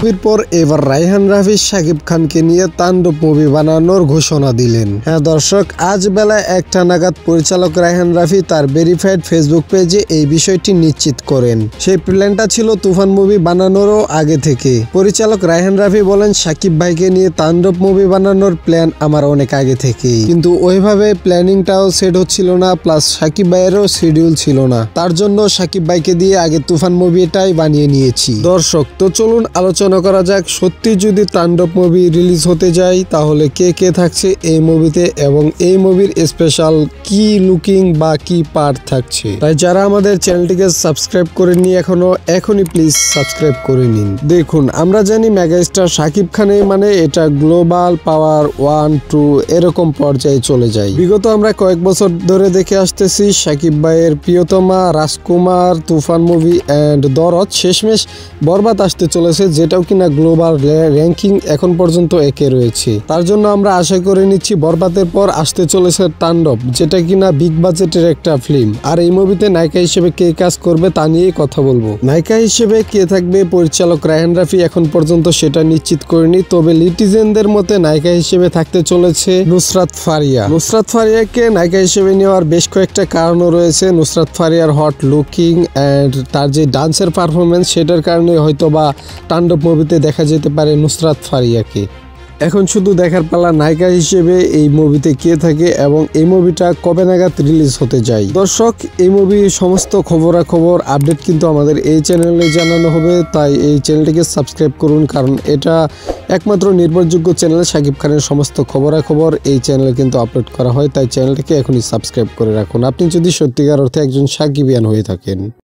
এরপর এবার রায়হান রাফি শাকিব খানকে নিয়ে তাণ্ডব মুভি বানানোর ঘোষণা দিলেন। হ্যাঁ দর্শক, আজ বেলা 1টা নাগাদ পরিচালক রায়হান রাফি তার ভেরিফাইড ফেসবুক পেজে এই বিষয়টি নিশ্চিত করেন। সেই প্ল্যানটা ছিল তুফান মুভি বানানোরও আগে থেকে। পরিচালক রায়হান রাফি বলেন, শাকিব ভাইকে নিয়ে তাণ্ডব মুভি বানানোর প্ল্যান আমার অনেক আগে থেকেই, কিন্তু ওইভাবে প্ল্যানিংটাও সেট হচ্ছিল না, প্লাস শাকিব ভাইয়েরও শিডিউল ছিল না। তার জন্য শাকিব ভাইকে দিয়ে আগে তুফান মুভিটাই বানিয়ে নিয়েছি। দর্শক, তো চলুন আলোচনা করা যাক, সত্যি যদি তাণ্ডব মুভি রিলিজ হতে যায় তাহলে কে কে থাকছে এই মুভিতে এবং এই মুভির স্পেশাল কি লুকিং বা কি পার্ট থাকছে। তাই যারা আমাদের চ্যানেলটিকে সাবস্ক্রাইব করেননি এখনই প্লিজ সাবস্ক্রাইব করে নিন। দেখুন, আমরা জানি মেগাস্টার শাকিব খানের মানে এটা গ্লোবাল পাওয়ার 1, 2 এরকম পর্যায়ে চলে যায়। বিগত আমরা কয়েক বছর ধরে দেখে আসতেছি শাকিব ভাইয়ের প্রিয়তমা, রাজকুমার, তুফান মুভি এন্ড দরদ, শেষমেশ বরবাদ আসতে চলেছে, যেটাও কিনা গ্লোবাল র্যাঙ্কিং এখন পর্যন্ত একে রয়েছে। তার জন্য আমরা আশা করে নিচ্ছি বরবাদের পর আসতে চলেছে তাণ্ডব, যেটা কিনা বিগ বাজেটের একটা ফিল্ম। আর এই মুভিতে নায়িকা হিসেবে কে কাজ করবে তা নিয়েই কথা বলবো। নায়িকা হিসেবে কে থাকবে পরিচালক রায়হান রাফি এখন পর্যন্ত সেটা নিশ্চিত করেনি, তবে লিটিজেনদের মতে নায়িকা হিসেবে থাকতে চলেছে নুসরাত ফারিয়া। নুসরাত ফারিয়াকে নায়িকা হিসেবে নেওয়ার বেশ কয়েকটা কারণও রয়েছে। নুসরাত ফারিয়ার হট লুকিং এন্ড তার যে ডান্সের পারফরমেন্স, সেটার কারণে হয়তো বা তাণ্ডব মুভিতে দেখা যেতে পারে নুসরাত ফারিয়াকে। এখন শুধু দেখার পালা নায়িকা হিসেবে এই মুভিতে কে থাকে এবং এই মুভিটা কবে নাগাদ রিলিজ হতে যায়। দর্শক, এই মুভির সমস্ত খবরাখবর আপডেট কিন্তু আমাদের এই চ্যানেলে জানানো হবে, তাই এই চ্যানেলটিকে সাবস্ক্রাইব করুন, কারণ এটা একমাত্র নির্ভরযোগ্য চ্যানেল। শাকিব খানের সমস্ত খবরাখবর এই চ্যানেলে কিন্তু আপলোড করা হয়, তাই চ্যানেলটিকে এখনই সাবস্ক্রাইব করে রাখুন আপনি যদি সত্যিকার অর্থে একজন শাকিবিয়ান হয়ে থাকেন।